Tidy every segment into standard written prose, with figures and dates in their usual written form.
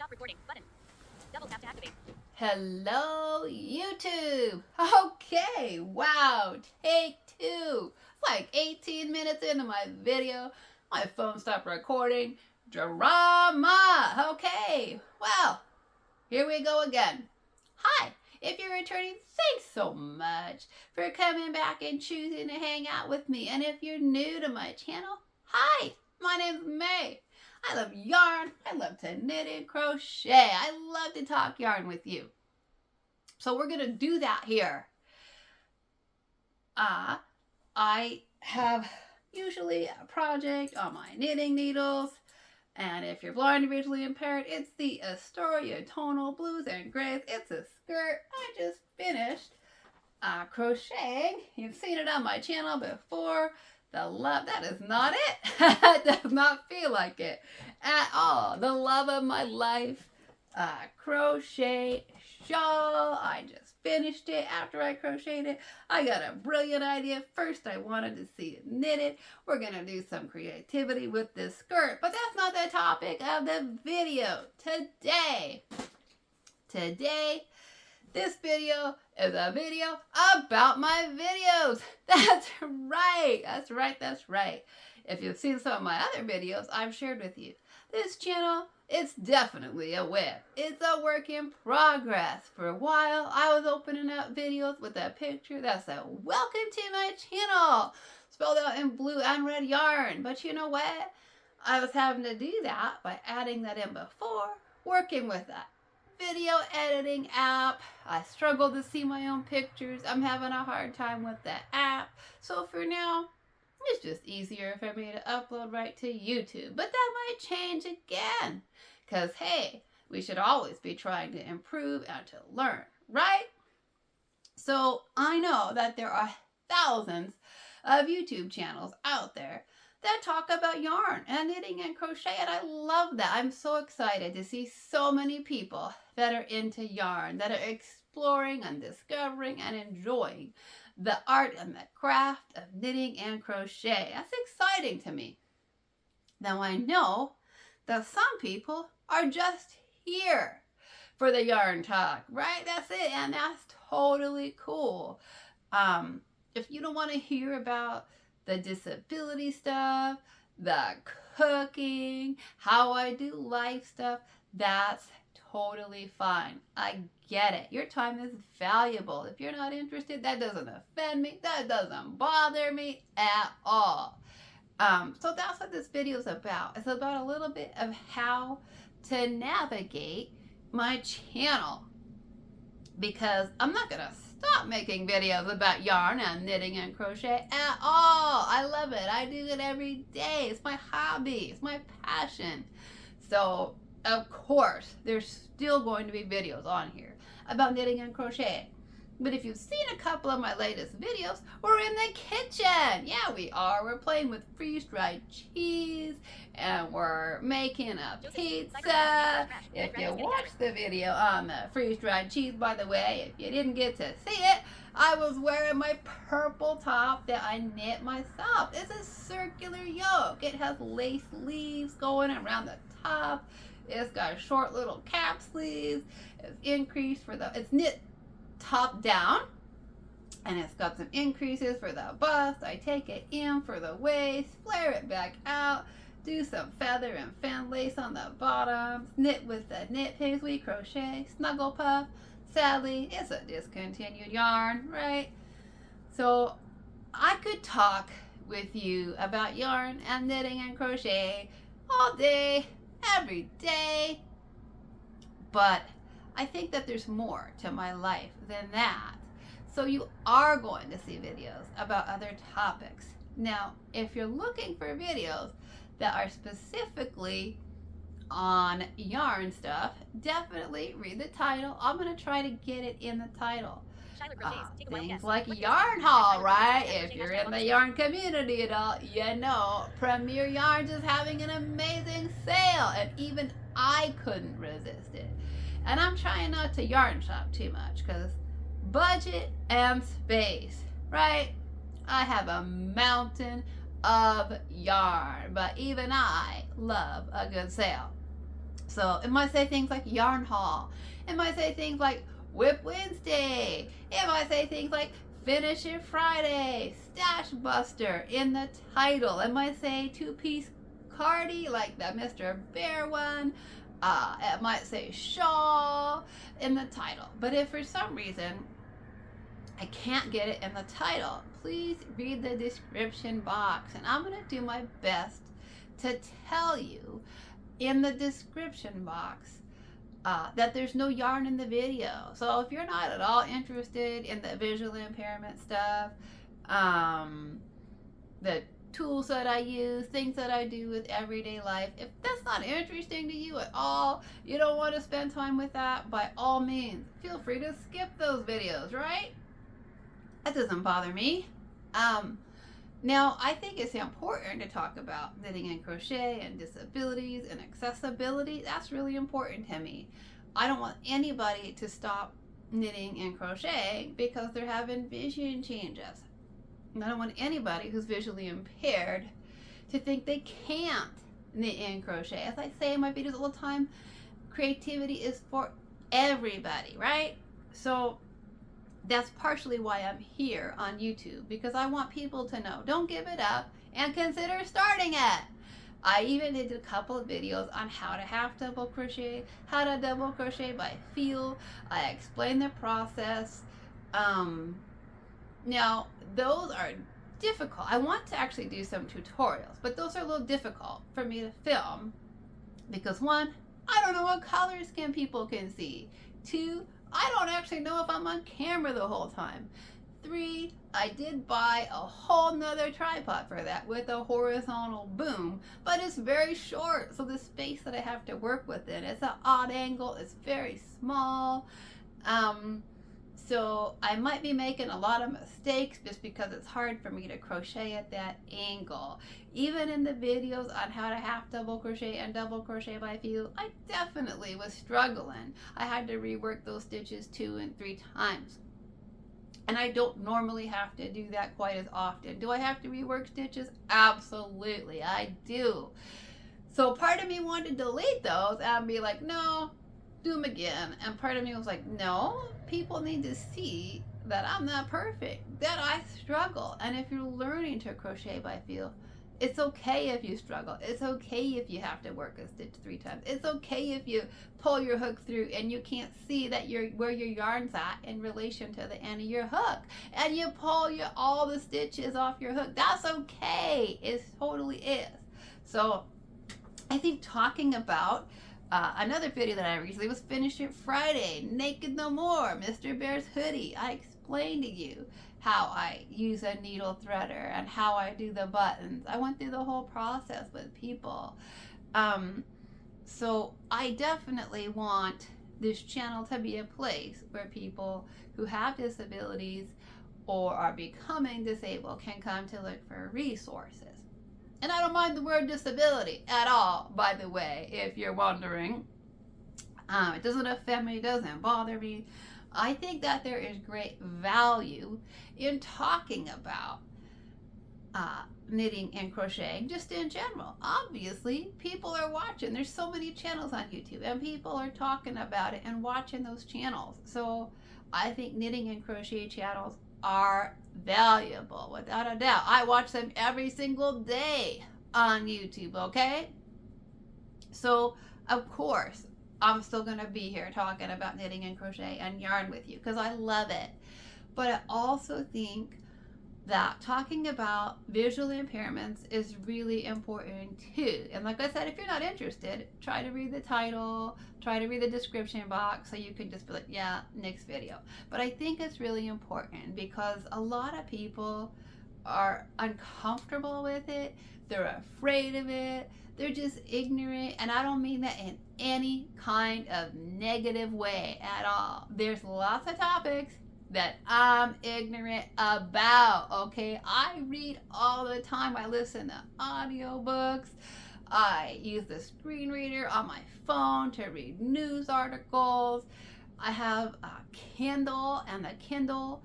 Stop recording button. Double tap to activate. Hello, YouTube. Okay, wow, take two. It's like 18 minutes into my video. My phone stopped recording. Drama. Okay, well, here we go again. Hi, if you're returning, thanks so much for coming back and choosing to hang out with me. And if you're new to my channel, hi, my name's May. I love yarn. I love to knit and crochet. I love to talk yarn with you. So we're going to do that here. I have usually a project on my knitting needles. And if you're blind or visually impaired, it's the Astoria Tonal Blues and Grays. It's a skirt. I just finished crocheting. You've seen it on my channel before. The love, that is not it. It does not feel like it at all. The love of my life, crochet shawl. I just finished it. After I crocheted it, I got a brilliant idea. First, I wanted to see it knitted. We're going to do some creativity with this skirt, but that's not the topic of the video today. This video is a video about my videos. That's right. If you've seen some of my other videos I've shared with you, this channel, it's definitely a web. It's a work in progress. For a while, I was opening up videos with a picture that said, "Welcome to my channel," spelled out in blue and red yarn. But you know what? I was having to do that by adding that in before, working with that video editing app. I struggle to see my own pictures. I'm having a hard time with that app. So for now, it's just easier for me to upload right to YouTube. But that might change again. Because, hey, we should always be trying to improve and to learn, right? So I know that there are thousands of YouTube channels out there that talk about yarn and knitting and crochet, and I love that. I'm so excited to see so many people that are into yarn, that are exploring and discovering and enjoying the art and the craft of knitting and crochet. That's exciting to me. Now I know that some people are just here for the yarn talk, right? That's it, and that's totally cool. If you don't want to hear about the disability stuff, the cooking, how I do life stuff, that's totally fine. I get it. Your time is valuable. If you're not interested, that doesn't offend me. That doesn't bother me at all. So that's what this video is about. It's about a little bit of how to navigate my channel, because I'm not going to stop making videos about yarn and knitting and crochet at all. I love it. I do it every day. It's my hobby. It's my passion. So, of course, there's still going to be videos on here about knitting and crochet. But if you've seen a couple of my latest videos, we're in the kitchen. Yeah, we are. We're playing with freeze-dried cheese, and we're making a pizza. If you watched the video on the freeze-dried cheese, by the way, if you didn't get to see it, I was wearing my purple top that I knit myself. It's a circular yoke. It has lace sleeves going around the top. It's got short little cap sleeves. It's increased for it's knit top down, and it's got some increases for the bust. I take it in for the waist, flare it back out, do some feather and fan lace on the bottom, knit with the knit paisley crochet snuggle puff. Sadly, it's a discontinued yarn, right? So I could talk with you about yarn and knitting and crochet all day, every day, but I think that there's more to my life than that. So you are going to see videos about other topics. Now, if you're looking for videos that are specifically on yarn stuff, definitely read the title. I'm going to try to get it in the title. Things like yarn haul, right? If you're in the yarn community at all, you know Premier Yarns is having an amazing sale, and even I couldn't resist it. And I'm trying not to yarn shop too much because budget and space, right? I have a mountain of yarn, but even I love a good sale. So it might say things like yarn haul. It might say things like whip Wednesday. It might say things like finish it Friday, stash buster in the title. It might say two-piece cardi like the Mr. Bear one. It might say shawl in the title. But if for some reason I can't get it in the title, please read the description box. And I'm going to do my best to tell you in the description box that there's no yarn in the video. So if you're not at all interested in the visual impairment stuff, the tools that I use, things that I do with everyday life, if that's not interesting to you at all, you don't want to spend time with that, by all means, feel free to skip those videos, right? That doesn't bother me. Now, I think it's important to talk about knitting and crochet and disabilities and accessibility. That's really important to me. I don't want anybody to stop knitting and crocheting because they're having vision changes. And I don't want anybody who's visually impaired to think they can't knit and crochet. As I say in my videos all the time, creativity is for everybody, right? So that's partially why I'm here on YouTube, because I want people to know, don't give it up and consider starting it. I even did a couple of videos on how to half double crochet, how to double crochet by feel. I explained the process. Now, those are difficult. I want to actually do some tutorials, but those are a little difficult for me to film because one, I don't know what color skin people can see. Two, I don't actually know if I'm on camera the whole time. Three, I did buy a whole nother tripod for that with a horizontal boom, but it's very short, so the space that I have to work within, it's an odd angle, it's very small. So I might be making a lot of mistakes just because it's hard for me to crochet at that angle. Even in the videos on how to half double crochet and double crochet by feel, I definitely was struggling. I had to rework those stitches 2 and 3 times. And I don't normally have to do that quite as often. Do I have to rework stitches? Absolutely, I do. So part of me wanted to delete those and be like, no, do them again. And part of me was like, no, people need to see that I'm not perfect, that I struggle. And if you're learning to crochet by feel, it's okay if you struggle. It's okay if you have to work a stitch 3 times. It's okay if you pull your hook through and you can't see that where your yarn's at in relation to the end of your hook, and you pull all the stitches off your hook. That's okay. It totally is. So I think talking about another video that I recently was Finish It Friday, Naked No More, Mr. Bear's hoodie. I explained to you how I use a needle threader and how I do the buttons. I went through the whole process with people. So I definitely want this channel to be a place where people who have disabilities or are becoming disabled can come to look for resources. And I don't mind the word disability at all, by the way, if you're wondering. It doesn't offend me, it doesn't bother me. I think that there is great value in talking about knitting and crocheting just in general. Obviously, people are watching. There's so many channels on YouTube, and people are talking about it and watching those channels. So I think knitting and crochet channels are valuable, without a doubt. I watch them every single day on YouTube, okay? So, of course, I'm still going to be here talking about knitting and crochet and yarn with you because I love it. But I also think that talking about visual impairments is really important too. And like I said, if you're not interested, try to read the title, try to read the description box so you can just be like, yeah, next video. But I think it's really important because a lot of people are uncomfortable with it. They're afraid of it. They're just ignorant. And I don't mean that in any kind of negative way at all. There's lots of topics that I'm ignorant about, okay? I read all the time. I listen to audiobooks. I use the screen reader on my phone to read news articles. I have a Kindle, and the Kindle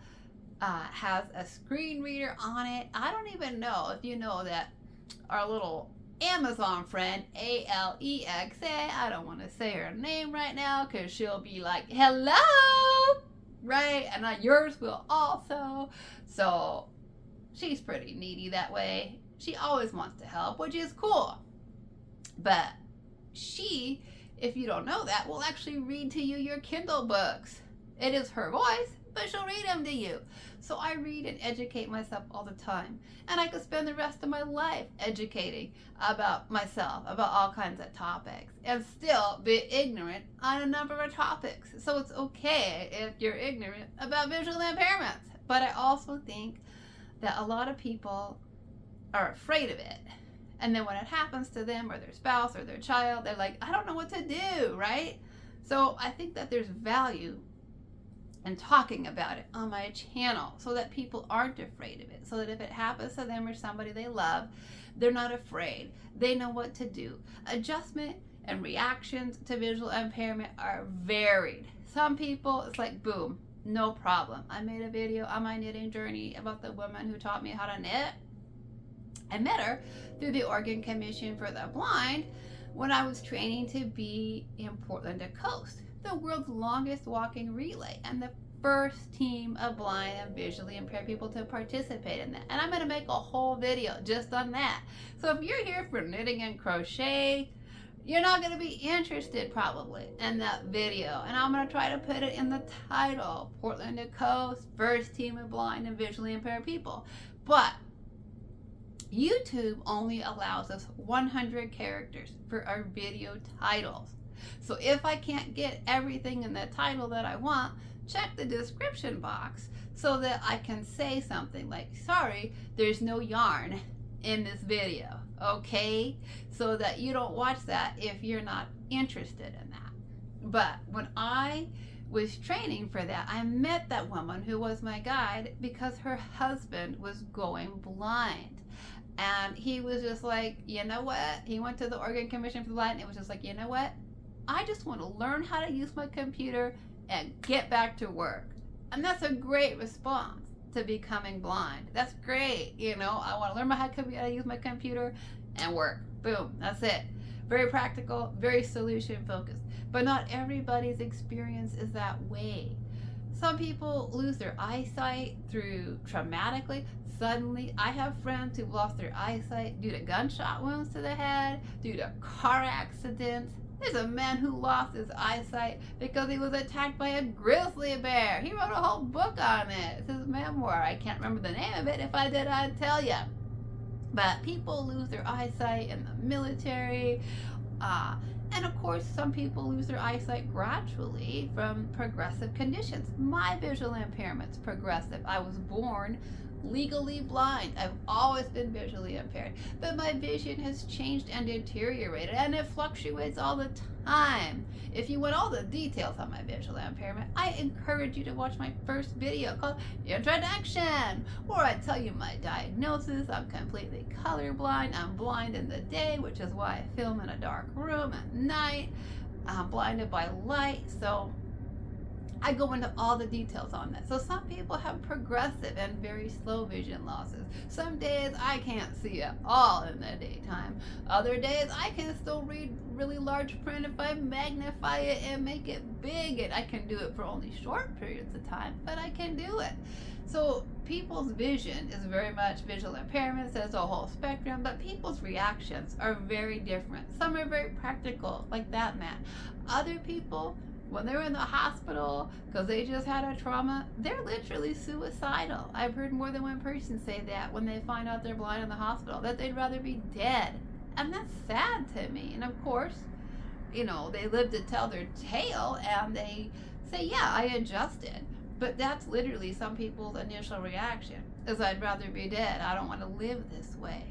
has a screen reader on it. I don't even know if you know that our little Amazon friend, Alexa. I don't want to say her name right now because she'll be like, hello, right? And yours will also. So she's pretty needy that way. She always wants to help, which is cool. But she, if you don't know that, will actually read to you your Kindle books. It is her voice, but she'll read them to you. So I read and educate myself all the time. And I could spend the rest of my life educating about myself, about all kinds of topics, and still be ignorant on a number of topics. So it's okay if you're ignorant about visual impairments. But I also think that a lot of people are afraid of it. And then when it happens to them or their spouse or their child, they're like, I don't know what to do, right? So I think that there's value in talking about it on my channel so that people aren't afraid of it. So that if it happens to them or somebody they love, they're not afraid. They know what to do. Adjustment and reactions to visual impairment are varied. Some people, it's like, boom, no problem. I made a video on my knitting journey about the woman who taught me how to knit. I met her through the Oregon Commission for the Blind when I was training to be in Portland to Coast, the world's longest walking relay, and the first team of blind and visually impaired people to participate in that. And I'm going to make a whole video just on that. So if you're here for knitting and crochet, you're not going to be interested probably in that video. And I'm going to try to put it in the title, Portland to Coast, first team of blind and visually impaired people. But YouTube only allows us 100 characters for our video titles. So if I can't get everything in the title that I want, check the description box so that I can say something like, sorry, there's no yarn in this video, okay? So that you don't watch that if you're not interested in that. But when I was training for that, I met that woman who was my guide because her husband was going blind. And he was just like, you know what? He went to the Oregon Commission for the Blind and it was just like, you know what? I just want to learn how to use my computer and get back to work. And that's a great response to becoming blind. That's great. You know, I want to learn how to use my computer and work. Boom. That's it. Very practical, very solution focused. But not everybody's experience is that way. Some people lose their eyesight through traumatically. Suddenly, I have friends who've lost their eyesight due to gunshot wounds to the head, due to car accidents. There's a man who lost his eyesight because he was attacked by a grizzly bear. He wrote a whole book on it. It's his memoir. I can't remember the name of it. If I did, I'd tell you. But people lose their eyesight in the military. And of course, some people lose their eyesight gradually from progressive conditions. My visual impairment's progressive. I was born legally blind. I've always been visually impaired, but my vision has changed and deteriorated, and it fluctuates all the time. If you want all the details on my visual impairment, I encourage you to watch my first video called Introduction, where I tell you my diagnosis. I'm completely colorblind. I'm blind in the day, which is why I film in a dark room at night. I'm blinded by light, so I go into all the details on that. So some people have progressive and very slow vision losses. Some days I can't see at all in the daytime. Other days I can still read really large print if I magnify it and make it big. And I can do it for only short periods of time, but I can do it. So people's vision is very much visual impairments. There's a whole spectrum, but people's reactions are very different. Some are very practical, like that man. Other people, when they're in the hospital because they just had a trauma, they're literally suicidal. I've heard more than one person say that when they find out they're blind in the hospital, that they'd rather be dead. And that's sad to me. And of course, you know, they live to tell their tale and they say, yeah, I adjusted. But that's literally some people's initial reaction is, I'd rather be dead. I don't want to live this way.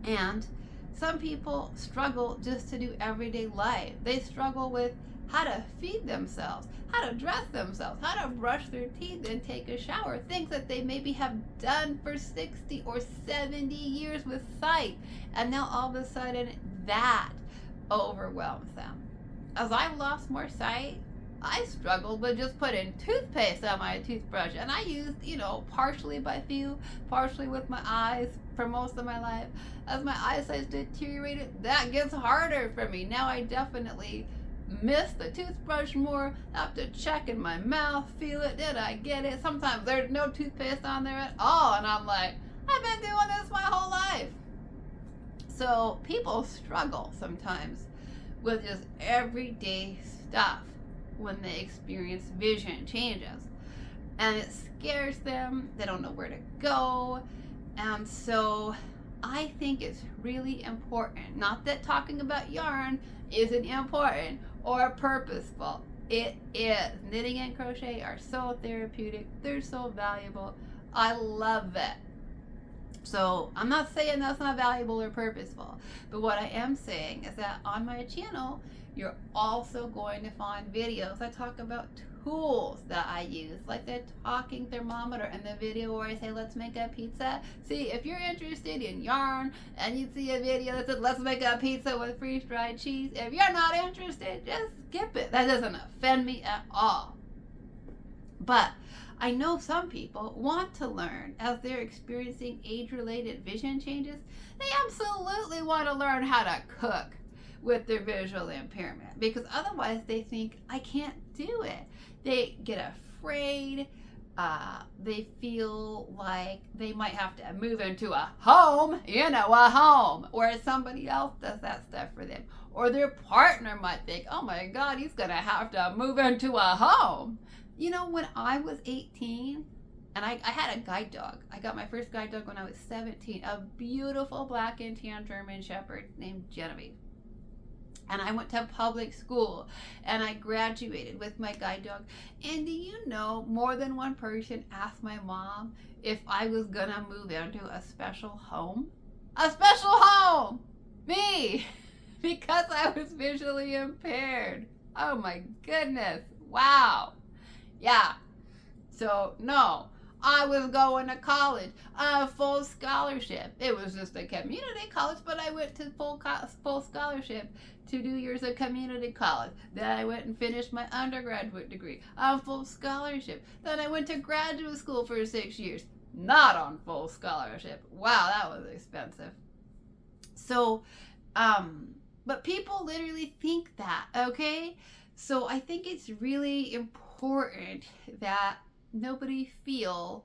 And some people struggle just to do everyday life. They struggle with how to feed themselves, how to dress themselves, how to brush their teeth and take a shower, things that they maybe have done for 60 or 70 years with sight. And now all of a sudden that overwhelms them. As I've lost more sight, I struggled with just putting toothpaste on my toothbrush, and I used, partially by feel, partially with my eyes for most of my life. As my eyesight deteriorated, that gets harder for me. Now I definitely miss the toothbrush more. I have to check in my mouth, feel it. Did I get it? Sometimes there's no toothpaste on there at all, and I'm like, I've been doing this my whole life. So people struggle sometimes with just everyday stuff when they experience vision changes, and it scares them. They don't know where to go. And so I think it's really important, not that talking about yarn isn't important or purposeful. It is. Knitting and crochet are so therapeutic. They're so valuable. I love it. So I'm not saying that's not valuable or purposeful, but what I am saying is that on my channel, you're also going to find videos. I talk about tools that I use, like the talking thermometer and the video where I say, let's make a pizza. See, if you're interested in yarn and you see a video that says, let's make a pizza with freeze-dried cheese, if you're not interested, just skip it. That doesn't offend me at all. But I know some people want to learn as they're experiencing age-related vision changes. They absolutely want to learn how to cook with their visual impairment, because otherwise they think, I can't do it. They get afraid. They feel like they might have to move into a home, a home where somebody else does that stuff for them. Or their partner might think, oh my God, he's going to have to move into a home. When I was 18, and I had a guide dog. I got my first guide dog when I was 17, a beautiful black and tan German Shepherd named Genevieve. And I went to public school, and I graduated with my guide dog. And do you know, more than one person asked my mom if I was gonna move into a special home? A special home! Me! Because I was visually impaired. Oh my goodness. Wow. Yeah. So, no. I was going to college, a full scholarship. It was just a community college, but I went to full scholarship, 2 years of community college. Then I went and finished my undergraduate degree on full scholarship. Then I went to graduate school for 6 years, not on full scholarship. Wow, that was expensive. So, but people literally think that, okay? So I think it's really important that nobody feel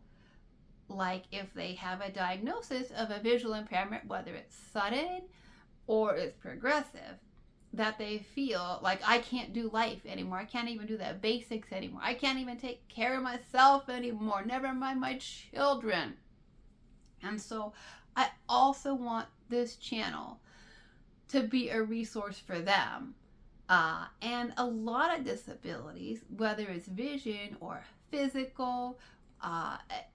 like if they have a diagnosis of a visual impairment, whether it's sudden or it's progressive, that they feel like I can't do life anymore. I can't even do the basics anymore. I can't even take care of myself anymore. Never mind my children. And so I also want this channel to be a resource for them. And a lot of disabilities, whether it's vision or physical,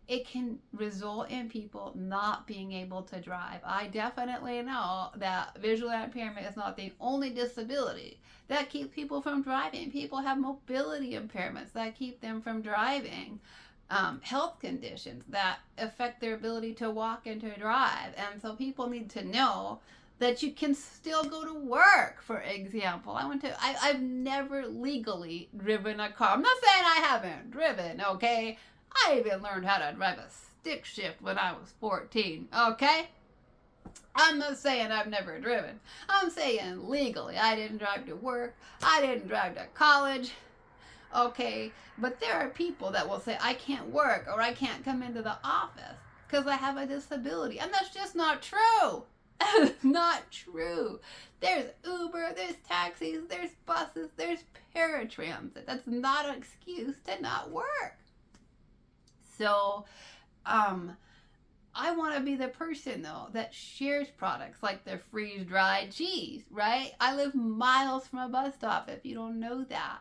it can result in people not being able to drive. I definitely know that visual impairment is not the only disability that keeps people from driving. People have mobility impairments that keep them from driving. Health conditions that affect their ability to walk and to drive. And so people need to know that you can still go to work, for example. I've never legally driven a car. I'm not saying I haven't driven, okay? I even learned how to drive a stick shift when I was 14, okay? I'm not saying I've never driven. I'm saying legally. I didn't drive to work. I didn't drive to college, okay? But there are people that will say, I can't work or I can't come into the office because I have a disability. And that's just not true. Not true. There's Uber, there's taxis, there's buses, there's paratransit. That's not an excuse to not work. So, I want to be the person, though, that shares products like the freeze-dried cheese, right? I live miles from a bus stop, if you don't know that.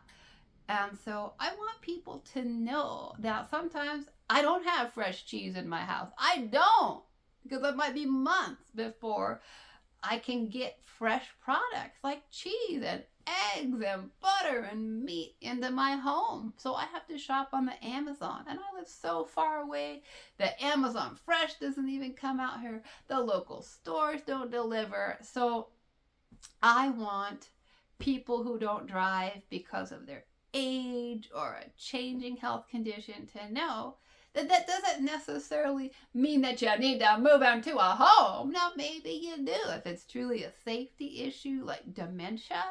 And so I want people to know that sometimes I don't have fresh cheese in my house. I don't. Because it might be months before I can get fresh products like cheese and eggs and butter and meat into my home. So I have to shop on the Amazon. And I live so far away that Amazon Fresh doesn't even come out here. The local stores don't deliver. So I want people who don't drive because of their age or a changing health condition to know that that doesn't necessarily mean that you need to move into a home. Now, maybe you do if it's truly a safety issue like dementia.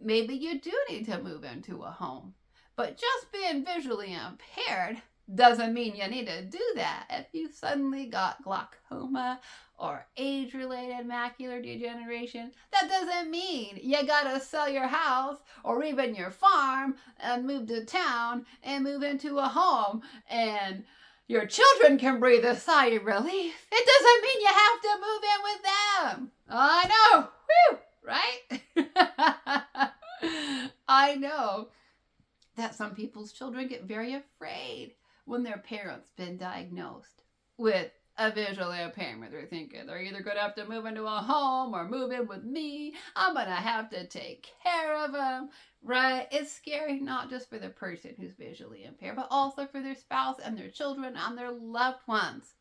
Maybe you do need to move into a home. But just being visually impaired doesn't mean you need to do that. If you suddenly got glaucoma or age-related macular degeneration, that doesn't mean you gotta sell your house or even your farm and move to town and move into a home and your children can breathe a sigh of relief. It doesn't mean you have to move in with them. I know. Whew, right? I know that some people's children get very afraid when their parents been diagnosed with a visual impairment. They're thinking they're either going to have to move into a home or move in with me. I'm going to have to take care of them, right? It's scary not just for the person who's visually impaired, but also for their spouse and their children and their loved ones.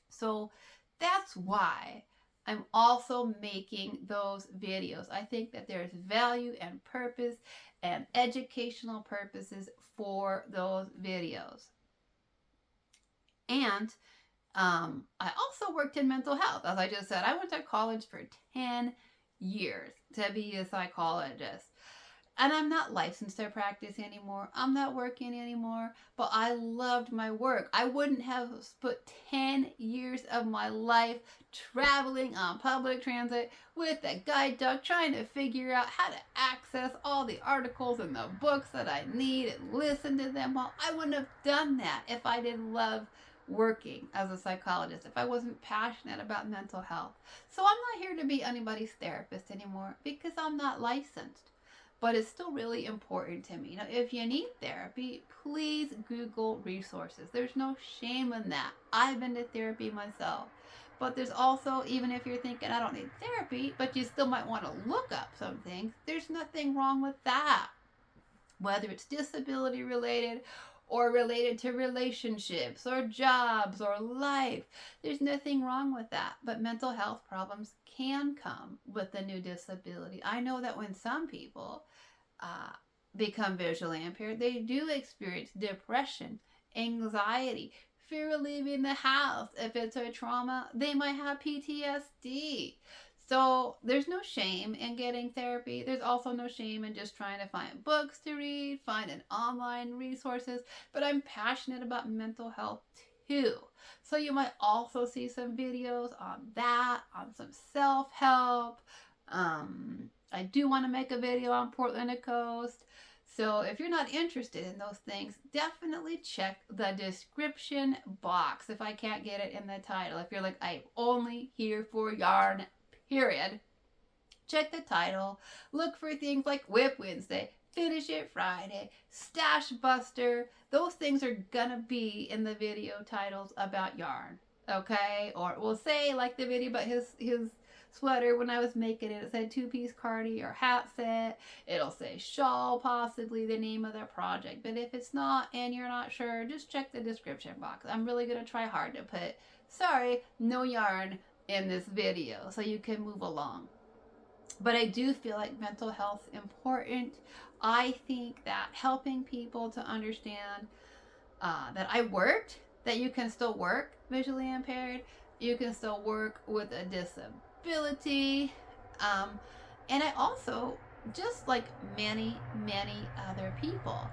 So that's why I'm also making those videos. I think that there's value and purpose and educational purposes for those videos. And I also worked in mental health. As I just said, I went to college for 10 years to be a psychologist. And I'm not licensed to practice anymore. I'm not working anymore, but I loved my work. I wouldn't have put 10 years of my life traveling on public transit with a guide dog trying to figure out how to access all the articles and the books that I need and listen to them all. I wouldn't have done that if I didn't love working as a psychologist, if I wasn't passionate about mental health. So I'm not here to be anybody's therapist anymore because I'm not licensed. But it's still really important to me. Now, if you need therapy, please Google resources. There's no shame in that. I've been to therapy myself. But there's also, even if you're thinking, I don't need therapy, but you still might want to look up some things, there's nothing wrong with that. Whether it's disability related or related to relationships or jobs or life, there's nothing wrong with that. But mental health problems can come with a new disability. I know that when some people become visually impaired, they do experience depression, anxiety, fear of leaving the house. If it's a trauma, they might have PTSD. So there's no shame in getting therapy. There's also no shame in just trying to find books to read, finding online resources. But I'm passionate about mental health too. So you might also see some videos on that, on some self-help. I do want to make a video on Portland and Coast. So if you're not interested in those things, definitely check the description box if I can't get it in the title. If you're like, I'm only here for yarn, period. Check the title. Look for things like Whip Wednesday, Finish It Friday, Stash Buster. Those things are gonna be in the video titles about yarn, okay? Or we'll say like the video about his sweater when I was making it. It said 2-piece cardi or hat set. It'll say shawl, possibly the name of the project. But if it's not and you're not sure, just check the description box. I'm really gonna try hard to put, sorry, no yarn in this video so you can move along. But I do feel like mental health is important. I think that helping people to understand that I worked, that you can still work visually impaired, you can still work with a disability, and I also, just like many other people,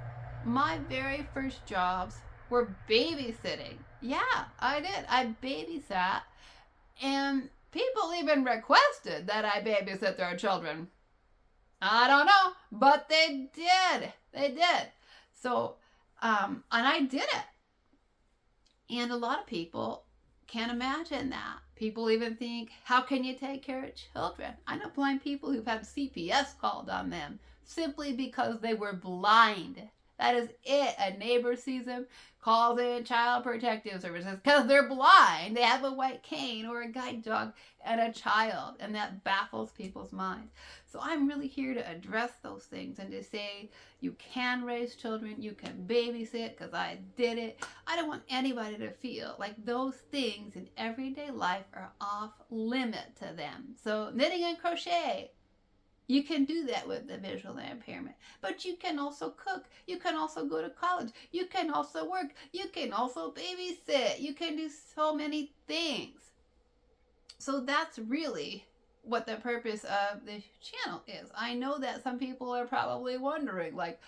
my very first jobs were babysitting. Yeah, I did. I babysat, and people even requested that I babysit their children. I don't know, but they did. They did. So, and I did it. And a lot of people can't imagine that. People even think, how can you take care of children? I know blind people who've had CPS called on them simply because they were blind. That is it. A neighbor sees them, calls in Child Protective Services because they're blind. They have a white cane or a guide dog and a child, and that baffles people's minds. So I'm really here to address those things and to say you can raise children, you can babysit because I did it. I don't want anybody to feel like those things in everyday life are off limit to them. So knitting and crochet, You can do that with the visual impairment. But you can also cook. You can also go to college. You can also work. You can also babysit. You can do so many things. So that's really what the purpose of the channel is. I know that some people are probably wondering, like,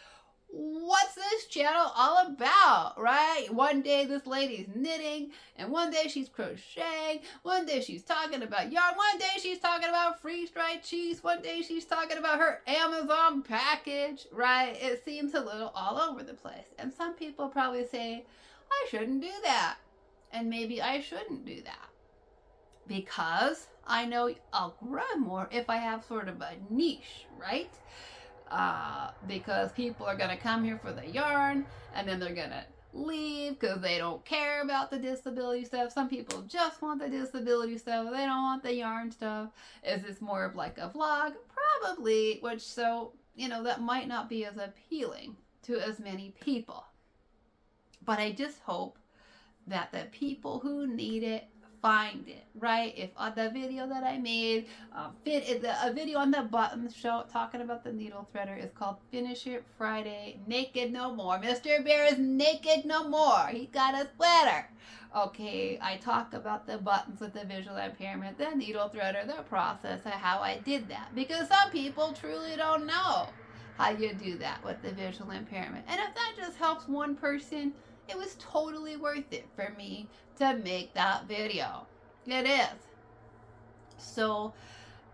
what's this channel all about, right? One day this lady's knitting, and one day she's crocheting, one day she's talking about yarn, one day she's talking about freeze-dried cheese, one day she's talking about her Amazon package, right? It seems a little all over the place. And some people probably say, I shouldn't do that. And maybe I shouldn't do that. Because I know I'll grow more if I have sort of a niche, right? Because people are going to come here for the yarn, and then they're going to leave because they don't care about the disability stuff. Some people just want the disability stuff. They don't want the yarn stuff. Is this more of like a vlog? Probably, which so, that might not be as appealing to as many people. But I just hope that the people who need it find it, right? If the video that I made, a video on the buttons show talking about the needle threader is called Finish It Friday, Naked No More. Mr. Bear is naked no more. He got a sweater. Okay, I talk about the buttons with the visual impairment, the needle threader, the process of how I did that. Because some people truly don't know how you do that with the visual impairment. And if that just helps one person, it was totally worth it for me to make that video. It is. So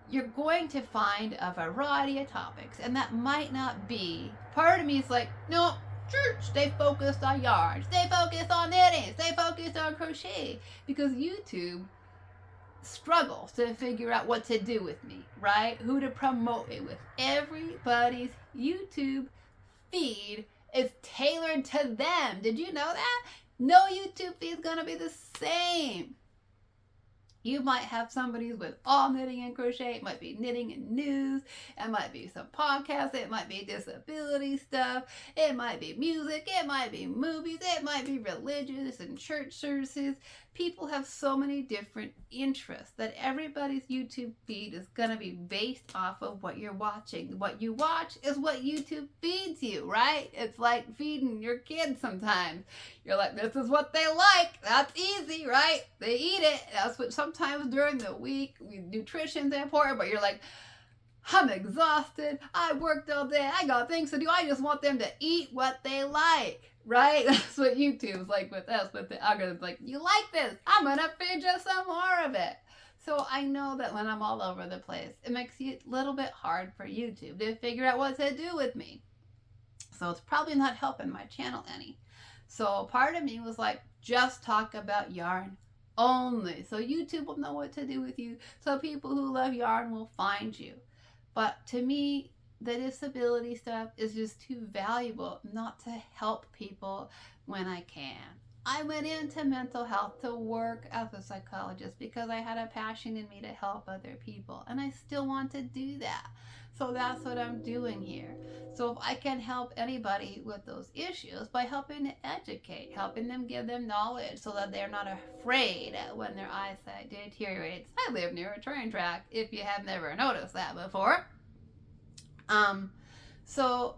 you're going to find a variety of topics, and that might not be, part of me is like, no, stay focused on yarn, stay focused on knitting, stay focused on crochet, because YouTube struggles to figure out what to do with me, right? Who to promote it with. Everybody's YouTube feed is tailored to them. Did you know that? No YouTube feed is going to be the same. You might have somebody with all knitting and crochet. It might be knitting and news. It might be some podcasts. It might be disability stuff. It might be music. It might be movies. It might be religious and church services. People have so many different interests that everybody's YouTube feed is going to be based off of what you're watching. What you watch is what YouTube feeds you, right? It's like feeding your kids sometimes. You're like, this is what they like. That's easy, right? They eat it. That's what sometimes during the week, nutrition's important, but you're like, I'm exhausted. I worked all day. I got things to do. I just want them to eat what they like. Right? That's what YouTube's like with us, but the algorithm's like, you like this? I'm going to feed you some more of it. So I know that when I'm all over the place, it makes it a little bit hard for YouTube to figure out what to do with me. So it's probably not helping my channel any. So part of me was like, just talk about yarn only. So YouTube will know what to do with you. So people who love yarn will find you. But to me, the disability stuff is just too valuable not to help people when I can. I went into mental health to work as a psychologist because I had a passion in me to help other people, and I still want to do that. So that's what I'm doing here. So if I can help anybody with those issues by helping to educate, helping them, give them knowledge so that they're not afraid when their eyesight deteriorates. I live near a train track, if you have never noticed that before. So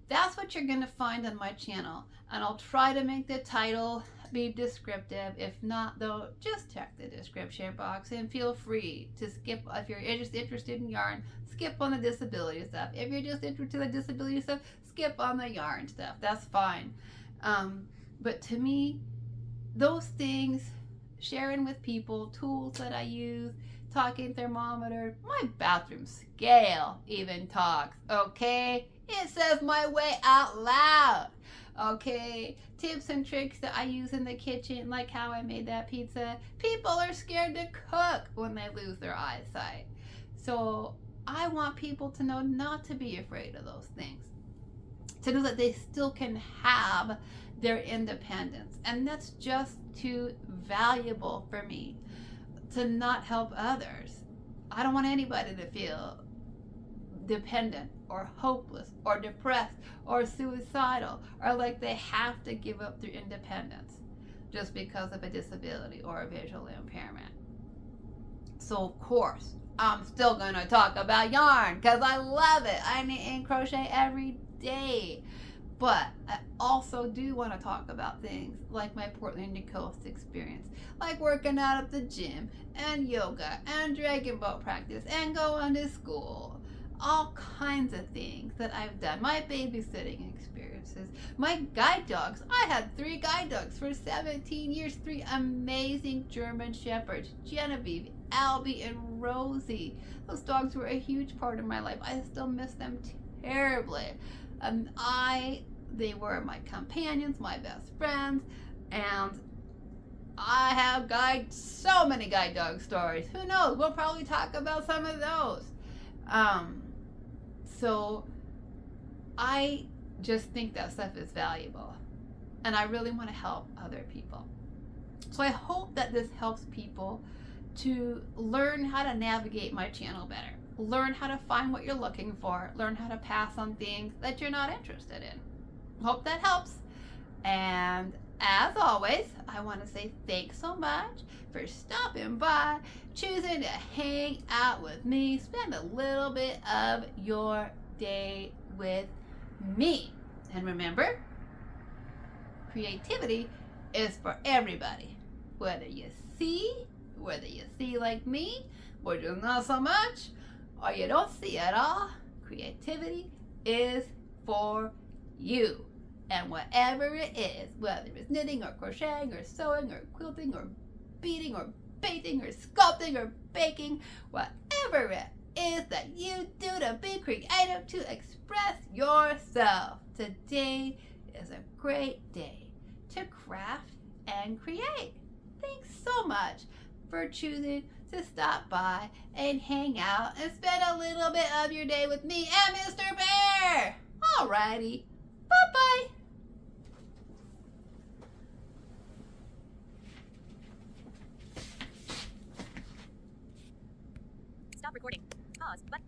that's what you're going to find on my channel, and I'll try to make the title be descriptive. If not, though, just check the description box and feel free to skip. If you're just interested in yarn, skip on the disability stuff. If you're just interested in the disability stuff, skip on the yarn stuff. That's fine. But to me, those things, sharing with people, tools that I use, talking thermometer, my bathroom scale even talks, okay? It says my way out loud, okay? Tips and tricks that I use in the kitchen, like how I made that pizza. People are scared to cook when they lose their eyesight. So I want people to know not to be afraid of those things, to know that they still can have their independence. And that's just too valuable for me to not help others. I don't want anybody to feel dependent or hopeless or depressed or suicidal or like they have to give up their independence just because of a disability or a visual impairment. So of course, I'm still going to talk about yarn because I love it. I knit and crochet every day. But I also do want to talk about things like my Portland to Coast experience, like working out at the gym and yoga and dragon boat practice and going to school. All kinds of things that I've done. My babysitting experiences, my guide dogs. I had 3 guide dogs for 17 years, 3 amazing German Shepherds, Genevieve, Albie, and Rosie. Those dogs were a huge part of my life. I still miss them terribly. They were my companions, my best friends, and I have so many guide dog stories. Who knows? We'll probably talk about some of those. So I just think that stuff is valuable, and I really want to help other people. So I hope that this helps people to learn how to navigate my channel better, learn how to find what you're looking for, learn how to pass on things that you're not interested in. Hope that helps. And as always, I want to say thanks so much for stopping by, choosing to hang out with me, spend a little bit of your day with me. And remember, creativity is for everybody. Whether you see like me, or just not so much, or you don't see at all, creativity is for you. And whatever it is, whether it's knitting or crocheting or sewing or quilting or beading or painting or sculpting or baking, whatever it is that you do to be creative, to express yourself, today is a great day to craft and create. Thanks so much for choosing to stop by and hang out and spend a little bit of your day with me and Mr. Bear. Alrighty.